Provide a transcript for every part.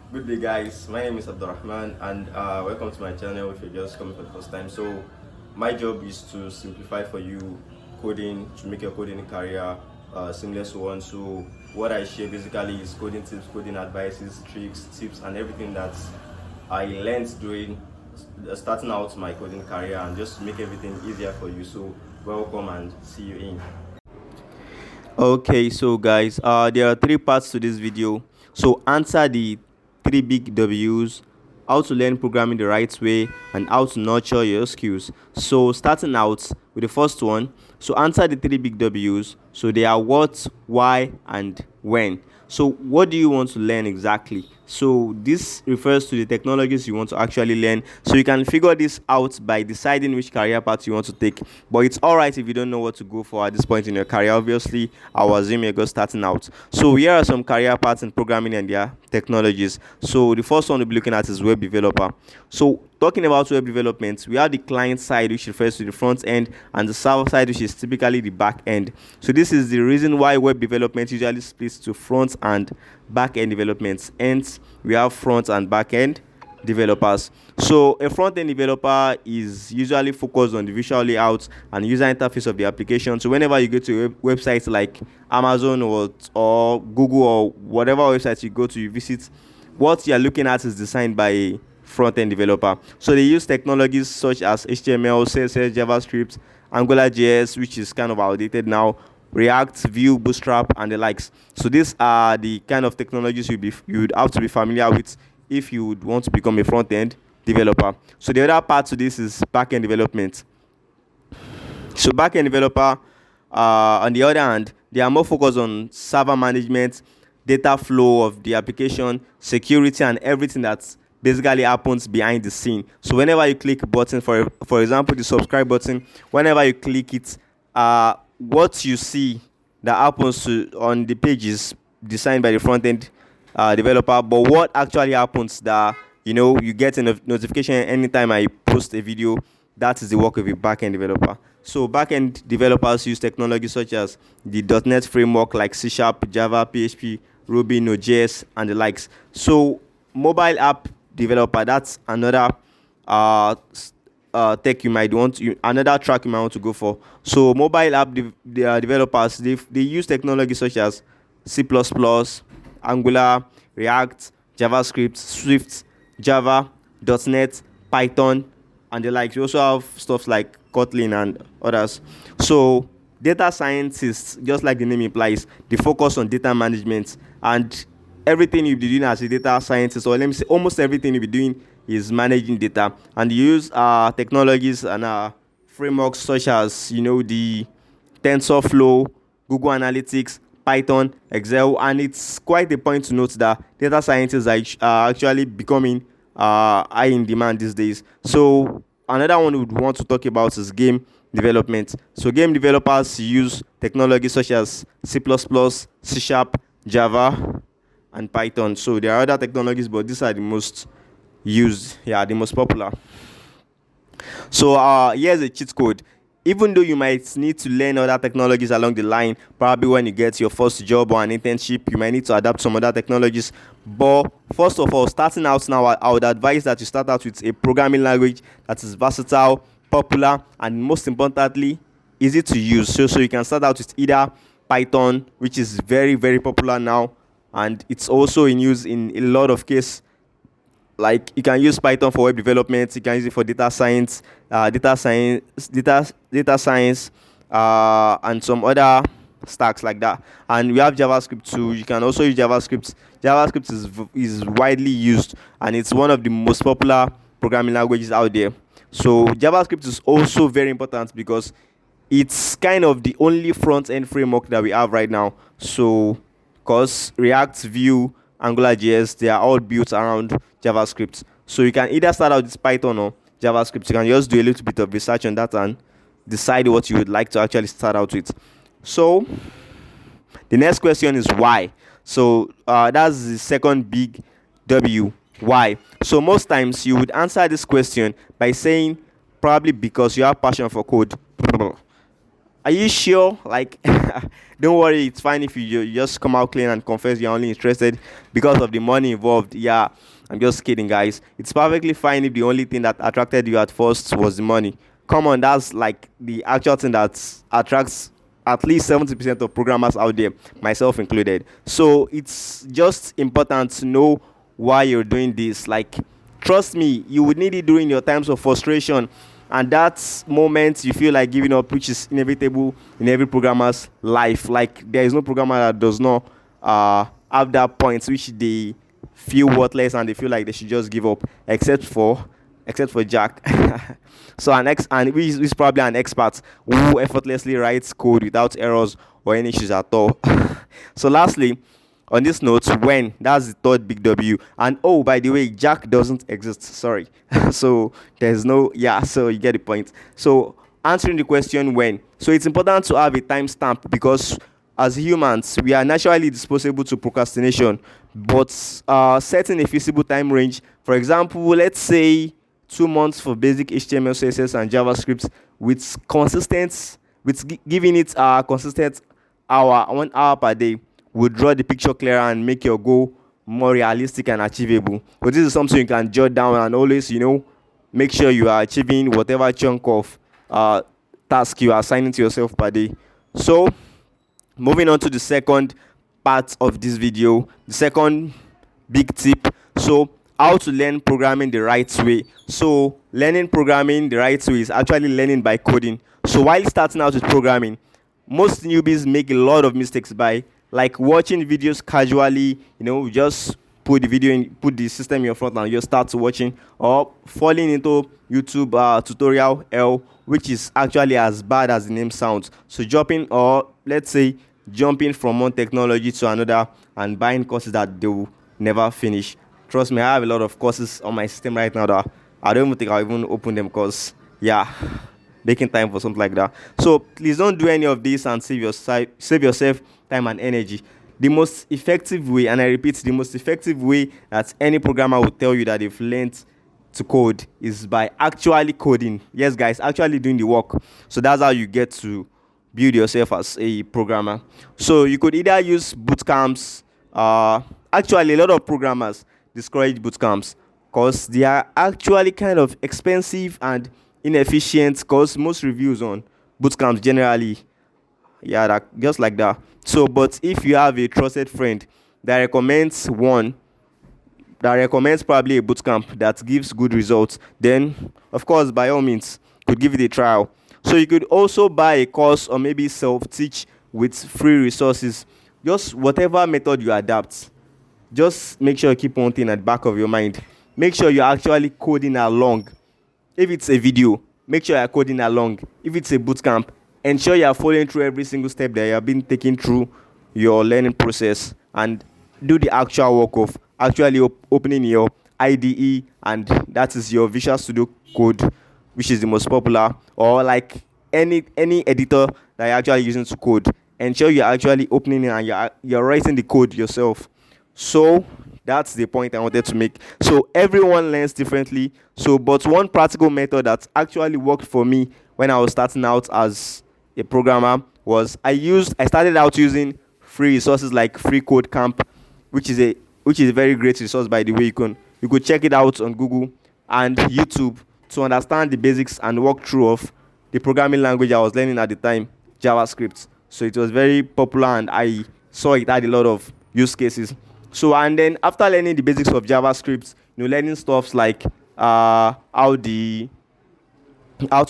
Good day, guys. My name is Abdurrahman, and welcome to my channel if you're just coming for the first time. So, my job is to simplify for you coding to make your coding career seamless one. So, what I share basically is coding tips, coding advices, tricks, tips, and everything that I learned doing starting out my coding career, and just to make everything easier for you. So, welcome and see you in. Okay, so guys, there are three parts to this video. So answer the three big W's, how to learn programming the right way, and how to nurture your skills. So starting out with the first one, so answer the three big W's. So they are what, why, and when. So what do you want to learn exactly? So this refers to the technologies you want to actually learn. So you can figure this out by deciding which career path you want to take. But it's all right if you don't know what to go for at this point in your career. Obviously, I will assume you're just starting out. So here are some career paths in programming and their technologies. So the first one we'll be looking at is web developer. So talking about web development, we have the client side, which refers to the front end, and the server side, which is typically the back end. So this is the reason why web development usually splits to front and back end developments. Hence, we have front and back end developers. So a front end developer is usually focused on the visual layout and user interface of the application. So whenever you go to a website like Amazon or Google or whatever website you go to, you visit, what you're looking at is designed by a front-end developer. So they use technologies such as HTML, CSS, JavaScript, AngularJS, which is kind of outdated now, React, Vue, Bootstrap, and the likes. So these are the kind of technologies you would have to be familiar with if you would want to become a front-end developer. So the other part to this is back-end development. So back-end developer, on the other hand, they are more focused on server management, data flow of the application, security, and everything that basically happens behind the scene. So whenever you click a button, for example, the subscribe button, whenever you click it, what you see that happens on the page is designed by the front end developer. But what actually happens that you get a notification anytime I post a video, that is the work of a backend developer. So backend developers use technologies such as the .NET framework like C Sharp, Java, PHP, Ruby, Node.js, and the likes. So mobile app developer, that's another tech you might want to, another track you might want to go for. So mobile app developers, they use technologies such as C++, Angular, React, JavaScript, Swift, Java, .NET, Python, and the likes. We also have stuff like Kotlin and others. So data scientists, just like the name implies, they focus on data management, and everything you'll be doing as a data scientist, or let me say almost everything you'll be doing, is managing data. And you use technologies and frameworks such as the TensorFlow, Google Analytics, Python, Excel, and it's quite a point to note that data scientists are actually becoming high in demand these days. So another one we would want to talk about is game development. So game developers use technologies such as C++, C Sharp, Java, and Python. So there are other technologies, but these are the most used, the most popular. So here's a cheat code. Even though you might need to learn other technologies along the line, probably when you get your first job or an internship, you might need to adapt some other technologies. But first of all, starting out now, I would advise that you start out with a programming language that is versatile, popular, and most importantly, easy to use. So you can start out with either Python, which is very, very popular now, and it's also in use in a lot of cases. Like you can use Python for web development, you can use it for data science, data science, and some other stacks like that. And we have JavaScript too. You can also use JavaScript. JavaScript is widely used, and it's one of the most popular programming languages out there. So JavaScript is also very important because it's kind of the only front end framework that we have right now. So because React, Vue, AngularJS, they are all built around JavaScript. So you can either start out with Python or JavaScript. You can just do a little bit of research on that and decide what you would like to actually start out with. So the next question is why. So that's the second big W. Why? So most times you would answer this question by saying probably because you have passion for code. Are you sure? Like, don't worry, it's fine if you just come out clean and confess you're only interested because of the money involved. Yeah, I'm just kidding, guys. It's perfectly fine if the only thing that attracted you at first was the money. Come on, that's like the actual thing that attracts at least 70% of programmers out there, myself included. So it's just important to know why you're doing this. Like, trust me, you would need it during your times of frustration, and that moment you feel like giving up, which is inevitable in every programmer's life. Like, there is no programmer that does not have that point which they feel worthless and they feel like they should just give up, except for Jack. So and he's probably an expert who effortlessly writes code without errors or any issues at all. So lastly, on this note, when, that's the third big W. And oh, by the way, Jack doesn't exist. Sorry. So there's no, yeah, so you get the point. So answering the question when. So it's important to have a timestamp because as humans, we are naturally disposable to procrastination, but setting a feasible time range, for example, let's say 2 months for basic HTML, CSS, and JavaScript, with giving it a consistent hour, 1 hour per day, will draw the picture clearer and make your goal more realistic and achievable. But this is something you can jot down and always, make sure you are achieving whatever chunk of task you are assigning to yourself per day. So, moving on to the second part of this video, the second big tip. So, how to learn programming the right way. So, learning programming the right way is actually learning by coding. So, while starting out with programming, most newbies make a lot of mistakes by like watching videos casually, just put the system in your front and you start watching, or falling into YouTube tutorial hell, which is actually as bad as the name sounds. So jumping from one technology to another and buying courses that they will never finish. Trust me, I have a lot of courses on my system right now that I don't even think I'll even open them because, yeah, making time for something like that. So please don't do any of this and save yourself time and energy. The most effective way, and I repeat, the most effective way that any programmer will tell you that they've learned to code is by actually coding. Yes, guys, actually doing the work. So that's how you get to build yourself as a programmer. So you could either use boot camps. Actually, a lot of programmers discourage boot camps because they are actually kind of expensive and inefficient, because most reviews on boot camps generally, just like that. So, but if you have a trusted friend that recommends probably a bootcamp that gives good results, then of course, by all means, could give it a trial. So you could also buy a course or maybe self-teach with free resources. Just whatever method you adapt, just make sure you keep one thing at the back of your mind. Make sure you're actually coding along. If it's a video, make sure you're coding along. If it's a bootcamp, ensure you are following through every single step that you have been taking through your learning process, and do the actual work of actually opening your IDE, and that is your Visual Studio Code, which is the most popular, or like any editor that you're actually using to code. Ensure you're actually opening it and you're writing the code yourself. So that's the point I wanted to make. So everyone learns differently. So, but one practical method that actually worked for me when I was starting out as a programmer was I started out using free resources like Free Code Camp, which is a very great resource, by the way. You could check it out on Google and YouTube to understand the basics and walkthrough of the programming language I was learning at the time, JavaScript. So it was very popular and I saw it had a lot of use cases. So, and then after learning the basics of JavaScript, learning stuff like how to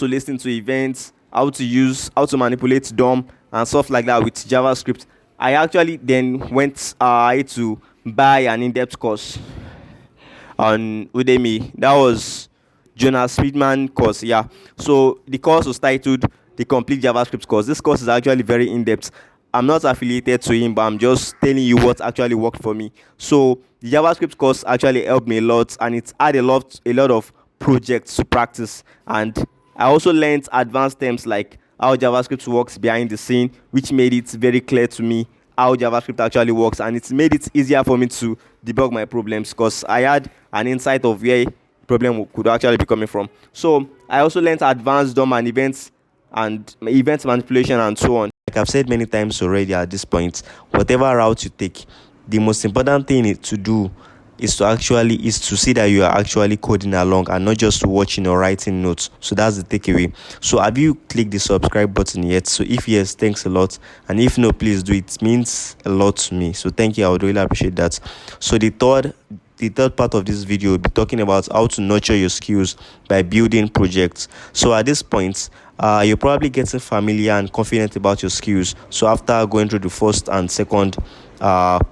listen to events, how to manipulate DOM and stuff like that with JavaScript, I actually then went to buy an in-depth course on Udemy. That was Jonas Friedman course, yeah. So the course was titled The Complete JavaScript Course. This course is actually very in-depth. I'm not affiliated to him, but I'm just telling you what actually worked for me. So the JavaScript course actually helped me a lot, and it had a lot of projects to practice. And I also learned advanced terms like how JavaScript works behind the scene, which made it very clear to me how JavaScript actually works, and it made it easier for me to debug my problems because I had an insight of where the problem could actually be coming from. So I also learned advanced DOM and events and event manipulation and so on. Like I've said many times already at this point, whatever route you take, the most important thing to do is to see that you are actually coding along and not just watching or writing notes. So that's the takeaway. So have you clicked the subscribe button yet? So if yes, thanks a lot, and if no, please do. It means a lot to me, so thank you. I would really appreciate that. So the third part of this video will be talking about how to nurture your skills by building projects. So at this point, you're probably getting familiar and confident about your skills. So after going through the first and second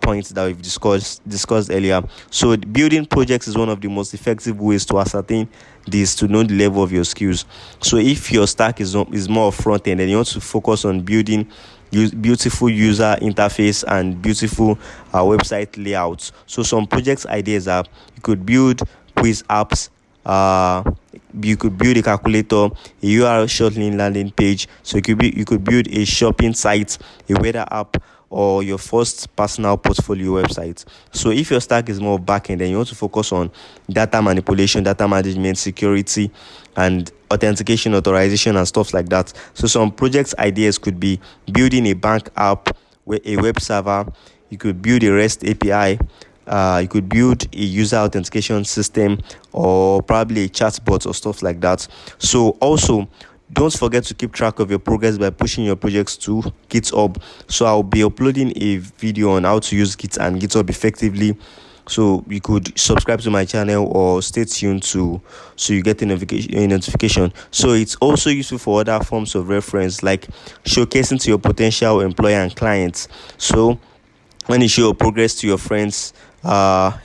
points that we've discussed earlier, so building projects is one of the most effective ways to ascertain this, to know the level of your skills. So if your stack is more front end and you want to focus on building beautiful user interface and beautiful website layouts, so some project ideas are: you could build quiz apps, you could build a calculator, a URL shortening landing page. So you could build a shopping site, a weather app, or your first personal portfolio website. So if your stack is more backend and you want to focus on data manipulation, data management, security, and authentication, authorization, and stuff like that. So some project ideas could be building a bank app, a web server. You could build a REST API. You could build a user authentication system, or probably a chatbot or stuff like that. So also, don't forget to keep track of your progress by pushing your projects to GitHub. So I'll be uploading a video on how to use Git and GitHub effectively. So you could subscribe to my channel or stay tuned so you get a notification. So it's also useful for other forms of reference, like showcasing to your potential employer and clients. So when you show your progress to your friends,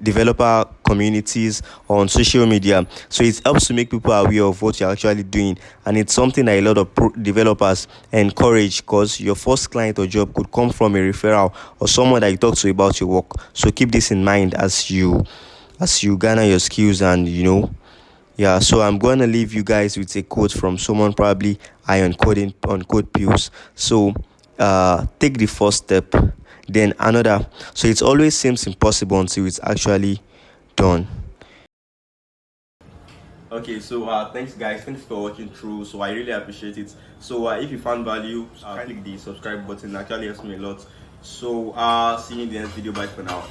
developer communities, or on social media, so it helps to make people aware of what you're actually doing, and it's something that a lot of developers encourage, because your first client or job could come from a referral or someone that you talk to about your work. So keep this in mind as you garner your skills. And yeah, so I'm going to leave you guys with a quote from someone probably high on code pills. So take the first step, then another. So it always seems impossible until it's actually done. Okay, so thanks guys, thanks for watching through. So I really appreciate it. So if you found value, click the subscribe button. It actually helps me a lot. So see you in the next video. Bye for now.